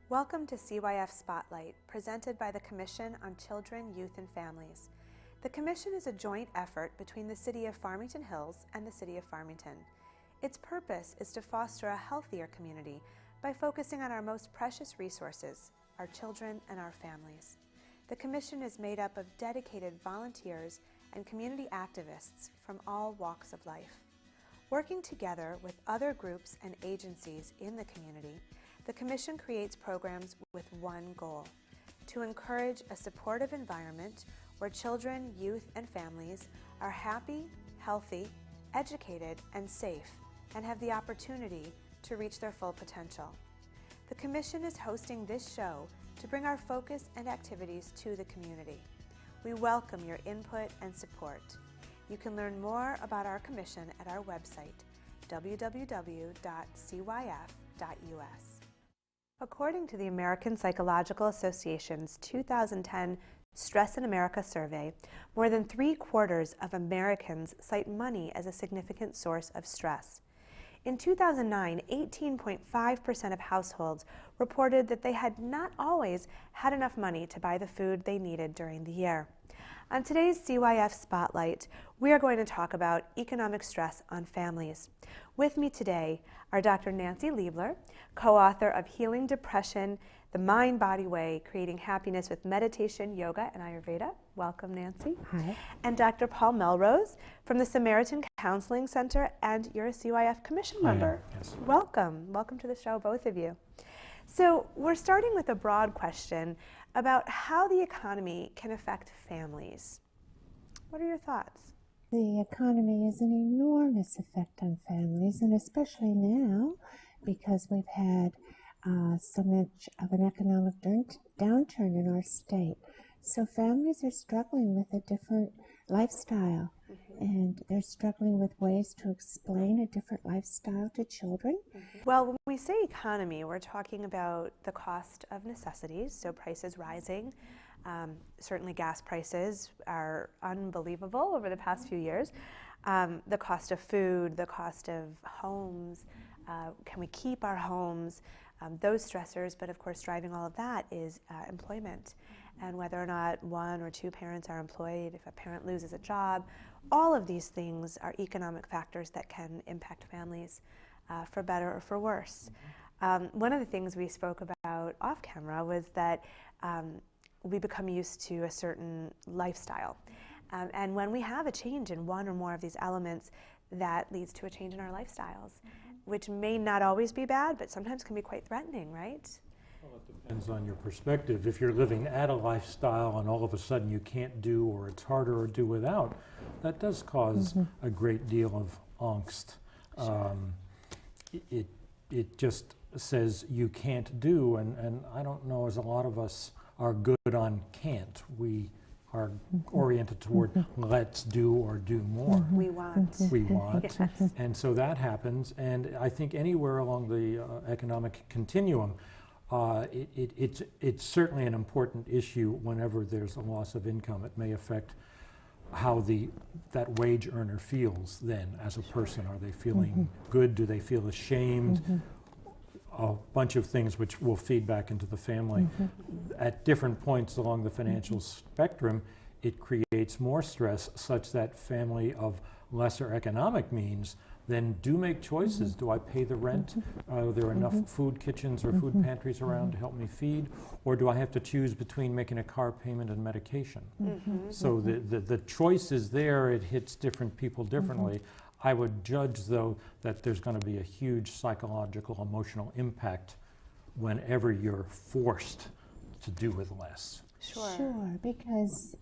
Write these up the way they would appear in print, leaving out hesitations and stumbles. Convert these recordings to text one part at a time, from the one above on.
Welcome to CYF Spotlight, presented by the Commission on Children, Youth, and Families. The Commission is a joint effort between the City of Farmington Hills and the City of Farmington. Its purpose is to foster a healthier community by focusing on our most precious resources, our children and our families. The Commission is made up of dedicated volunteers and community activists from all walks of life. Working together with other groups and agencies in the community, the Commission creates programs with one goal: to encourage a supportive environment where children, youth, and families are happy, healthy, educated, and safe, and have the opportunity to reach their full potential. The Commission is hosting this show to bring our focus and activities to the community. We welcome your input and support. You can learn more about our Commission at our website, www.cyf.us. According to the American Psychological Association's 2010 Stress in America survey, more than 3/4 of Americans cite money as a significant source of stress. In 2009, 18.5% of households reported that they had not always had enough money to buy the food they needed during the year. On today's CYF Spotlight, we are going to talk about economic stress on families. With me today are Dr. Nancy Liebler, co-author of Healing Depression, The Mind-Body Way, Creating Happiness with Meditation, Yoga, and Ayurveda. Welcome, Nancy. Hi. And Dr. Paul Melrose from the Samaritan Counseling Center, and you're a CYF Commission member. Yes. Welcome. Welcome to the show, both of you. So we're starting with a broad question about how the economy can affect families. What are your thoughts? The economy has an enormous effect on families, and especially now because we've had so much of an economic downturn in our state. So families are struggling with a different lifestyle, and they're struggling with ways to explain a different lifestyle to children. Well, when we say economy, we're talking about the cost of necessities, so prices rising. Certainly gas prices are unbelievable over the past few years. The cost of food, the cost of homes, can we keep our homes, those stressors, but of course driving all of that is employment, and whether or not one or two parents are employed, if a parent loses a job. All of these things are economic factors that can impact families for better or for worse. One of the things we spoke about off camera was that we become used to a certain lifestyle. And when we have a change in one or more of these elements, that leads to a change in our lifestyles, which may not always be bad, but sometimes can be quite threatening, right? Well, it depends on your perspective. If you're living at a lifestyle and all of a sudden you can't do, or it's harder to do without, that does cause a great deal of angst. Sure. It just says you can't do, and I don't know as a lot of us are good on can't. We are oriented toward let's do or do more. We want. We want. Yes. And so that happens, and I think anywhere along the economic continuum, it's certainly an important issue whenever there's a loss of income. It may affect how that wage earner feels then as a person. Are they feeling good? Do they feel ashamed? A bunch of things which will feed back into the family. At different points along the financial spectrum, it creates more stress, such that family of lesser economic means then do make choices. Do I pay the rent? Are there enough food kitchens or food pantries around to help me feed? Or do I have to choose between making a car payment and medication? So the choice is there. It hits different people differently. I would judge, though, that there's going to be a huge psychological, emotional impact whenever you're forced to do with less. Sure, because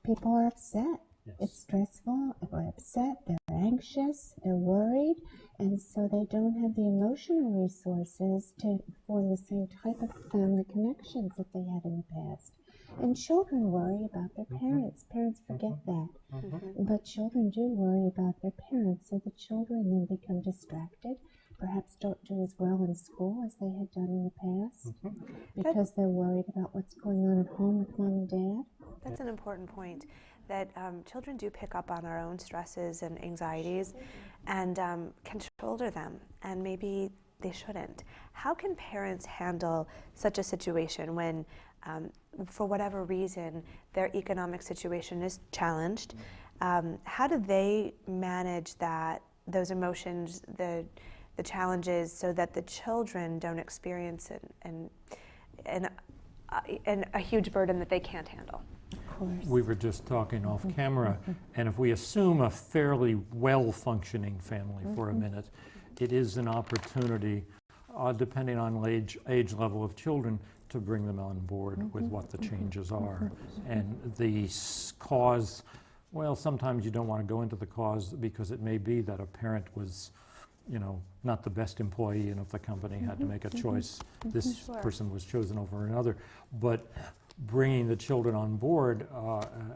people are upset. Yes. It's stressful, they're upset, they're anxious, they're worried, and so they don't have the emotional resources to form the same type of family connections that they had in the past. And children worry about their parents. Parents forget that. But children do worry about their parents, so the children then become distracted, perhaps don't do as well in school as they had done in the past, because they're worried about what's going on at home with mom and dad. That's an important point, that children do pick up on our own stresses and anxieties and can shoulder them, and maybe they shouldn't. How can parents handle such a situation when, for whatever reason, their economic situation is challenged? How do they manage those emotions, the challenges, so that the children don't experience it and a huge burden that they can't handle? We were just talking off camera, and if we assume a fairly well-functioning family for a minute, it is an opportunity, depending on age level of children, to bring them on board with what the changes are. And the cause, well, sometimes you don't want to go into the cause because it may be that a parent was, not the best employee, and if the company had to make a choice, this person was chosen over another. But bringing the children on board,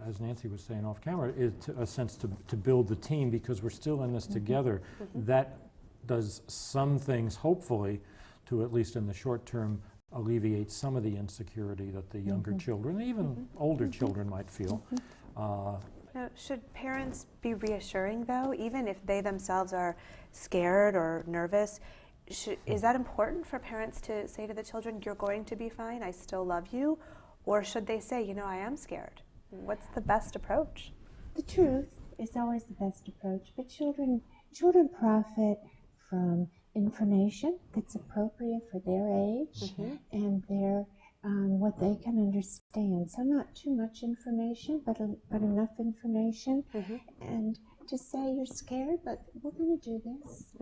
as Nancy was saying off camera, is a sense to build the team, because we're still in this together. That does some things, hopefully, to at least in the short term, alleviate some of the insecurity that the younger children, even older children, might feel. Now, should parents be reassuring, though, even if they themselves are scared or nervous? Is that important for parents to say to the children, "You're going to be fine, I still love you"? Or should they say, "I am scared"? What's the best approach? The truth is always the best approach, but children profit from information that's appropriate for their age and their what they can understand. So not too much information, but enough information, and to say, "You're scared, but we're going to do this."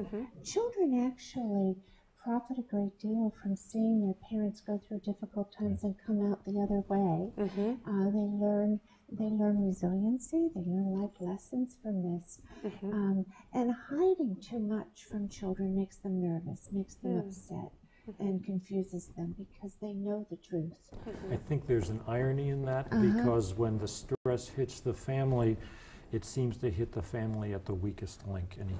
Children actually profit a great deal from seeing their parents go through difficult times and come out the other way. They learn resiliency, they learn life lessons from this. And hiding too much from children makes them nervous, makes them upset, and confuses them because they know the truth. I think there's an irony in that, because when the stress hits the family, it seems to hit the family at the weakest link any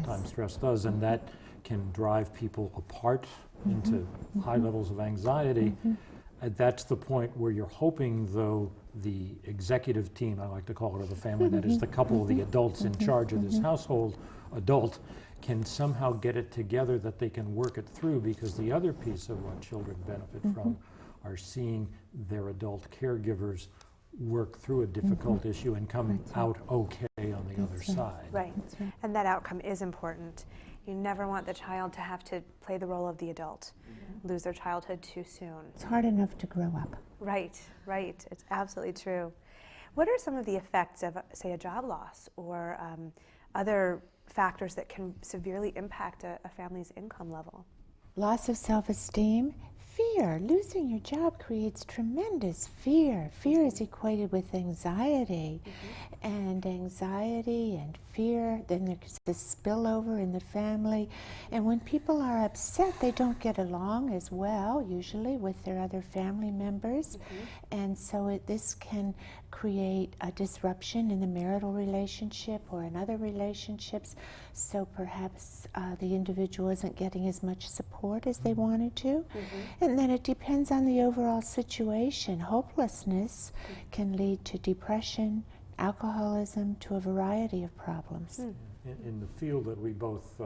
time stress does, and that can drive people apart into high levels of anxiety. That's the point where you're hoping, though, the executive team, I like to call it, of the family, that is the couple of the adults in charge of this household adult, can somehow get it together, that they can work it through, because the other piece of what children benefit from are seeing their adult caregivers work through a difficult issue and come out okay on the other side. Right. And that outcome is important. You never want the child to have to play the role of the adult, lose their childhood too soon. It's hard enough to grow up. Right. It's absolutely true. What are some of the effects of, say, a job loss or other factors that can severely impact a family's income level? Loss of self-esteem, fear. Losing your job creates tremendous fear. Fear is equated with anxiety. And anxiety and fear, then there's this spillover in the family. And when people are upset, they don't get along as well, usually, with their other family members. And so this can create a disruption in the marital relationship or in other relationships. So perhaps the individual isn't getting as much support as they wanted to. And then it depends on the overall situation. Hopelessness can lead to depression, alcoholism, to a variety of problems. In the field that we both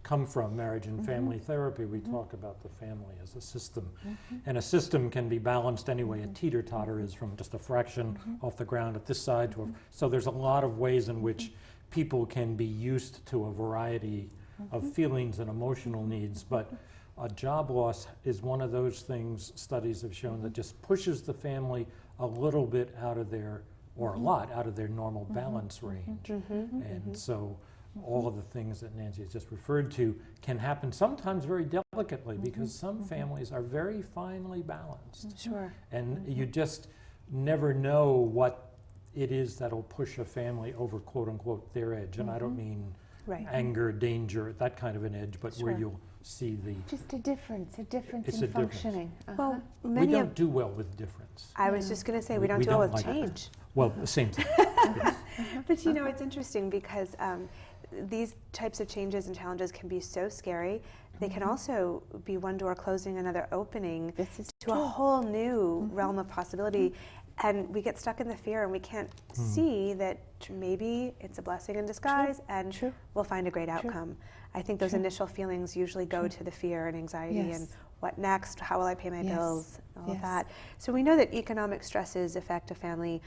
come from, marriage and family therapy, we talk about the family as a system. And a system can be balanced anyway. A teeter-totter is from just a fraction off the ground at this side to so there's a lot of ways in which people can be used to a variety of feelings and emotional needs, but a job loss is one of those things studies have shown that just pushes the family a little bit out of their, or a lot out of their normal balance range. And so all of the things that Nancy has just referred to can happen sometimes very delicately, because some families are very finely balanced. Sure. And you just never know what it is that'll push a family over, quote unquote, their edge. And I don't mean anger, danger, that kind of an edge, but where you'll see the... Just a difference It's in a functioning. Well, we don't do well with difference. I was just going to say, we don't do well with like change. Well, the same thing. But it's interesting because these types of changes and challenges can be so scary. They can also be one door closing, another opening to a whole new realm of possibility. And we get stuck in the fear and we can't see that maybe it's a blessing in disguise and we'll find a great outcome. I think those initial feelings usually go to the fear and anxiety and what next, how will I pay my bills, all of that. So we know that economic stresses affect a family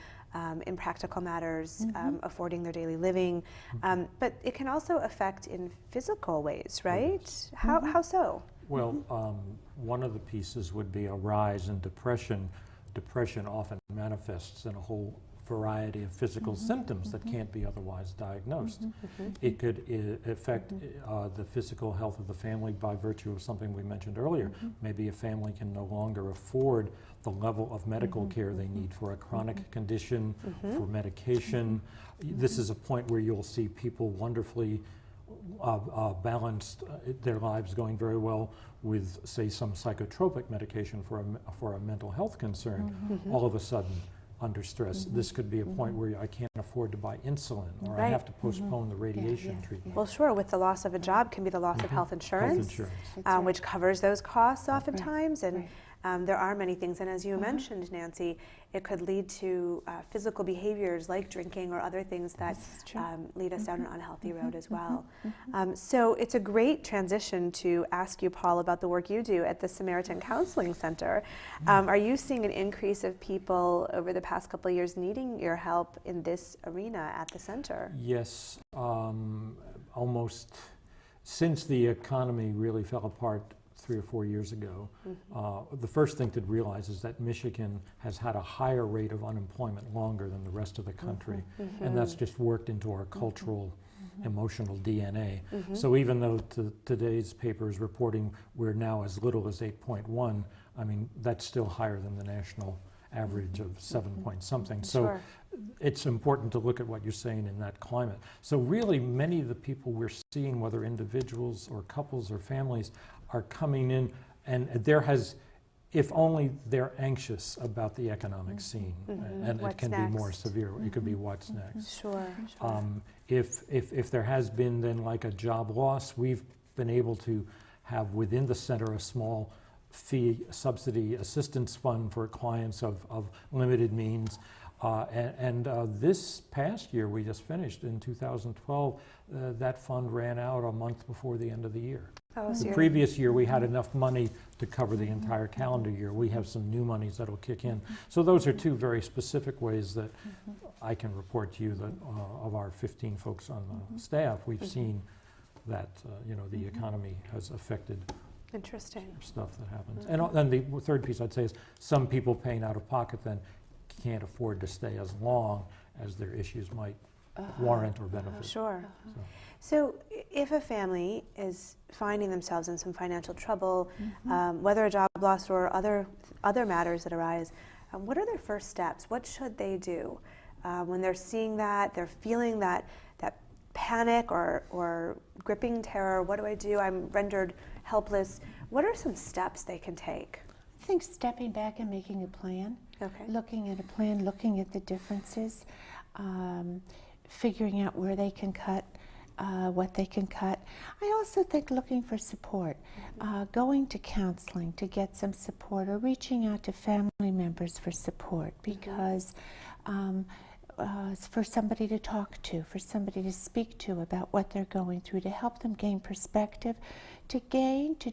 in practical matters, affording their daily living, but it can also affect in physical ways, right? How so? Well, one of the pieces would be a rise in depression. Depression often manifests in a whole variety of physical symptoms that can't be otherwise diagnosed. It could affect the physical health of the family by virtue of something we mentioned earlier. Maybe a family can no longer afford the level of medical care they need for a chronic condition, for medication. This is a point where you'll see people wonderfully balanced their lives going very well with, say, some psychotropic medication for a mental health concern. All of a sudden, under stress, this could be a point where I can't afford to buy insulin, or I have to postpone the radiation treatment. Well, sure, with the loss of a job can be the loss of health insurance, which covers those costs oftentimes, and there are many things, and as you mentioned, Nancy, it could lead to physical behaviors like drinking or other things that lead us down an unhealthy road as well. So it's a great transition to ask you, Paul, about the work you do at the Samaritan Counseling Center. Are you seeing an increase of people over the past couple of years needing your help in this arena at the center? Yes, almost since the economy really fell apart 3 or 4 years ago, the first thing to realize is that Michigan has had a higher rate of unemployment longer than the rest of the country, and that's just worked into our cultural, emotional DNA. So even though today's paper is reporting we're now as little as 8.1, I mean, that's still higher than the national average of 7 point something. So it's important to look at what you're saying in that climate. So really many of the people we're seeing, whether individuals or couples or families, are coming in, and there has, if only they're anxious about the economic scene, and What's it can next? be more severe. It could be what's next. Sure. If there has been then like a job loss, we've been able to have within the center a small fee subsidy assistance fund for clients of limited means. This past year we just finished in 2012, that fund ran out a month before the end of the year. The previous year we had enough money to cover the entire calendar year. We have some new monies that'll kick in. So those are two very specific ways that I can report to you that of our 15 folks on the staff, we've seen that the economy has affected stuff that happens. And then the third piece I'd say is some people paying out of pocket then can't afford to stay as long as their issues might warrant or benefit. So if a family is finding themselves in some financial trouble, whether a job loss or other matters that arise, what are their first steps? What should they do when they're seeing that, they're feeling that panic or gripping terror? What do I do? I'm rendered helpless. What are some steps they can take? I think stepping back and making a plan, looking at a plan, looking at the differences, figuring out where they can cut, what they can cut. I also think looking for support, going to counseling to get some support, or reaching out to family members for support, because for somebody to talk to, for somebody to speak to about what they're going through, to help them gain perspective, to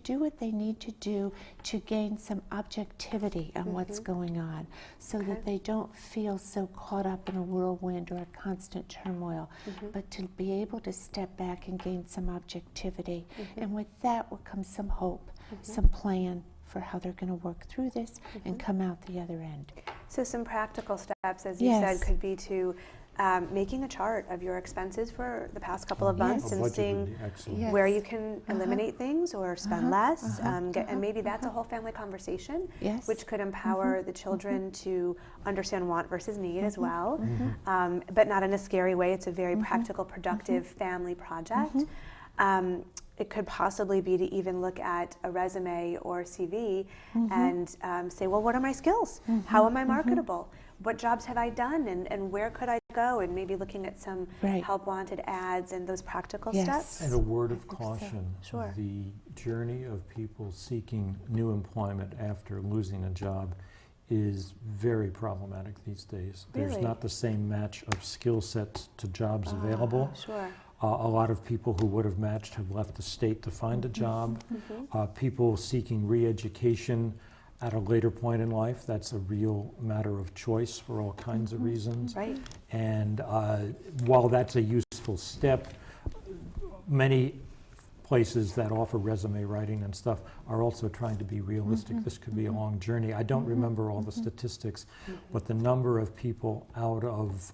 do what they need to do to gain some objectivity on what's going on, so that they don't feel so caught up in a whirlwind or a constant turmoil, but to be able to step back and gain some objectivity. And with that will come some hope, some plan for how they're going to work through this and come out the other end. So some practical steps, as you said, could be to making a chart of your expenses for the past couple of months and seeing where you can eliminate things or spend less. And maybe that's a whole family conversation, which could empower the children to understand want versus need as well, but not in a scary way. It's a very practical, productive family project. It could possibly be to even look at a resume or CV and say, well, what are my skills? How am I marketable? What jobs have I done, and where could I go? And maybe looking at some help wanted ads and those practical steps. And a word of caution, the journey of people seeking new employment after losing a job is very problematic these days. There's Really? not the same match of skill sets to jobs available. Sure. A lot of people who would have matched have left the state to find a job. People seeking re-education at a later point in life, that's a real matter of choice for all kinds of reasons. Right. And while that's a useful step, many places that offer resume writing and stuff are also trying to be realistic. This could be a long journey. I don't remember all the statistics, but the number of people out of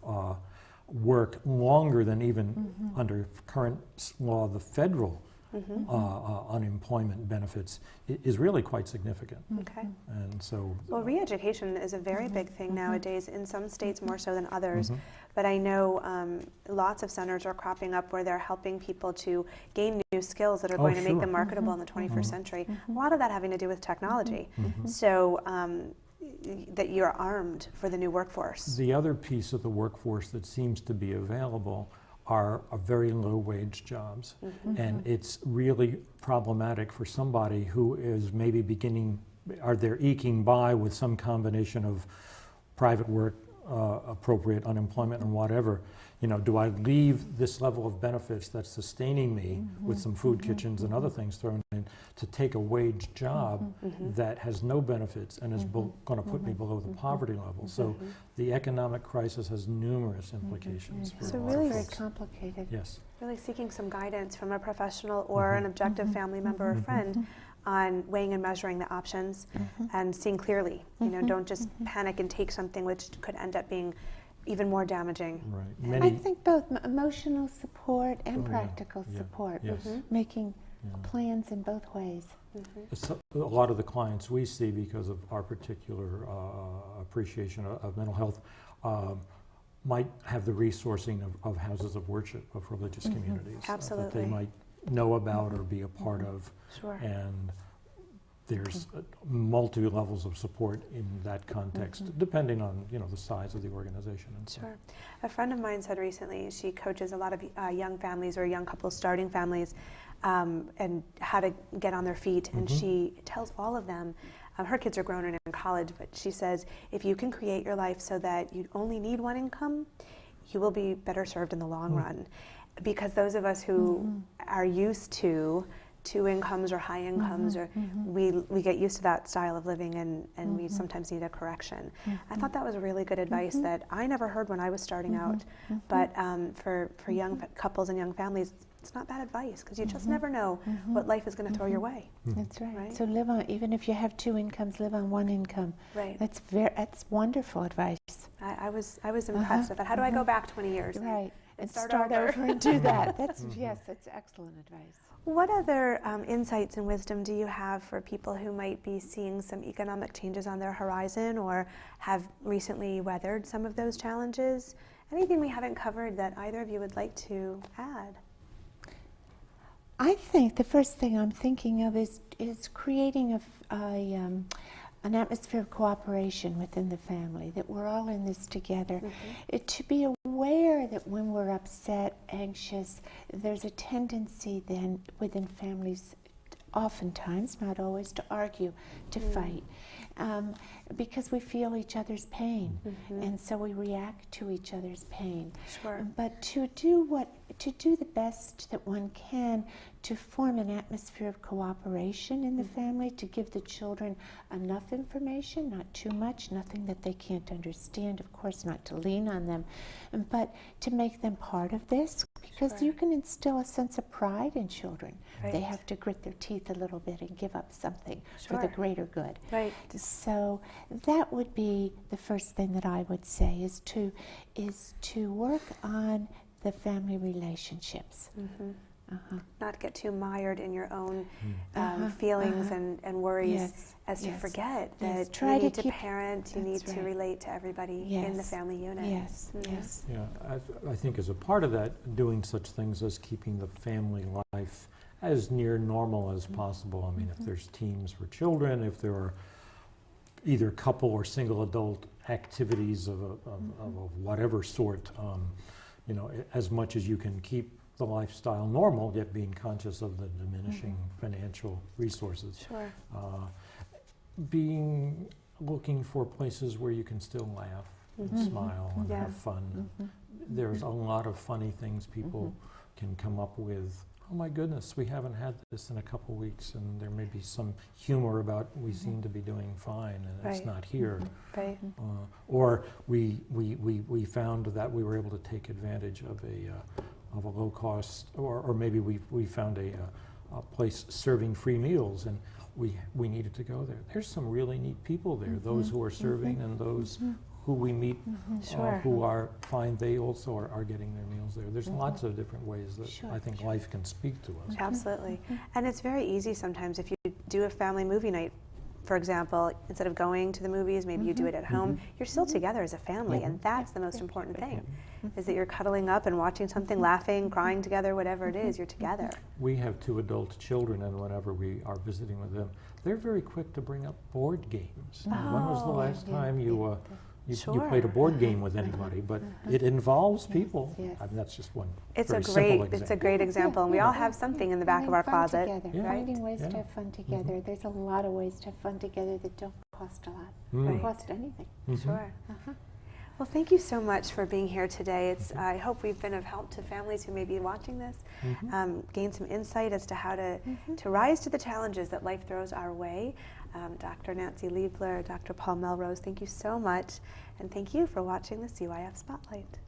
work longer than even under current law, the federal unemployment benefits is really quite significant. Okay. And so, Well, re-education is a very big thing nowadays, in some states more so than others. But I know lots of centers are cropping up where they're helping people to gain new skills that are going to make them marketable in the 21st century. A lot of that having to do with technology. So that you're armed for the new workforce. the other piece of the workforce that seems to be available are very low wage jobs. And it's really problematic for somebody who is maybe they're eking by with some combination of private work, appropriate unemployment and whatever. You know, do I leave this level of benefits that's sustaining me with some food kitchens and other things thrown in to take a wage job that has no benefits and is going to put me below the poverty level? So the economic crisis has numerous implications for So a lot really of Very folks. complicated. Yes. Really seeking some guidance from a professional or an objective family member or friend on weighing and measuring the options and seeing clearly. You know, don't just panic and take something which could end up being even more damaging. Right. I think both emotional support and Oh, yeah. practical Yeah. support, Yes. making plans in both ways. A lot of the clients we see, because of our particular appreciation of mental health, might have the resourcing of houses of worship, of religious communities that Absolutely. they might know about or be a part of. Sure. And there's multi levels of support in that context, depending on the size of the organization and so. Sure. A friend of mine said recently she coaches a lot of young families or young couples starting families and how to get on their feet. And she tells all of them, her kids are grown and in college, but she says, if you can create your life so that you only need one income, you will be better served in the long run. Because those of us who are used to two incomes or high incomes, or we get used to that style of living, and we sometimes need a correction. I thought that was really good advice that I never heard when I was starting out, but for young couples and young families, it's not bad advice, because you just never know what life is going to throw your way. That's right. Right. So live on, even if you have two incomes, live on one income. Right. That's wonderful advice. I was impressed with that. How do I go back 20 years? Right. And start start over. over and do that. That's yes, that's excellent advice. What other insights and wisdom do you have for people who might be seeing some economic changes on their horizon or have recently weathered some of those challenges? Anything we haven't covered that either of you would like to add? I think the first thing I'm thinking of is creating an atmosphere of cooperation within the family, that we're all in this together. To be aware that when we're upset, anxious, there's a tendency then within families, oftentimes, not always, to argue, to fight, because we feel each other's pain, and so we react to each other's pain. Sure. But to do the best that one can to form an atmosphere of cooperation in the family, to give the children enough information, not too much, nothing that they can't understand, of course, not to lean on them, but to make them part of this, because Sure. you can instill a sense of pride in children. Right. They have to grit their teeth a little bit and give up something for the Sure. greater good. Right. So that would be the first thing that I would say, is to work on the family relationships. Not get too mired in your own feelings and worries, Yes, as to yes, forget yes. that Try you to need to keep- parent, you need that's to right. relate to everybody in the Yes, family unit. Yes, yes. Yeah, I think as a part of that, doing such things as keeping the family life as near normal as possible. I mean, if there's teams for children, if there are either couple or single adult activities of whatever sort, as much as you can keep the lifestyle normal, yet being conscious of the diminishing financial resources. Sure. Being looking for places where you can still laugh and smile and have fun. There's a lot of funny things people can come up with. Oh my goodness, we haven't had this in a couple weeks, and there may be some humor about we seem to be doing fine and it's not here. Right. Or we found that we were able to take advantage of a low cost, or maybe we found a place serving free meals, and we needed to go there. There's some really neat people there, those who are serving and those who we meet who find they also are getting their meals there. There's lots of different ways that I think life can speak to us. Absolutely. And it's very easy sometimes if you do a family movie night, for example, instead of going to the movies, maybe you do it at home, you're still together as a family, and that's the most important thing, is that you're cuddling up and watching something, laughing, crying together, whatever it is, you're together. We have 2 adult children, and whenever we are visiting with them, they're very quick to bring up board games. When was the last time you played a board game with anybody? But it involves people. I mean, that's just one very simple example. It's a great example, and we all have something in the back of our closet. Finding ways to have fun together. There's a lot of ways to have fun together that don't cost a lot. Don't cost anything. Sure. Well, thank you so much for being here today. I hope we've been of help to families who may be watching this, gain some insight as to how to rise to the challenges that life throws our way. Dr. Nancy Liebler, Dr. Paul Melrose, thank you so much, and thank you for watching the CYF Spotlight.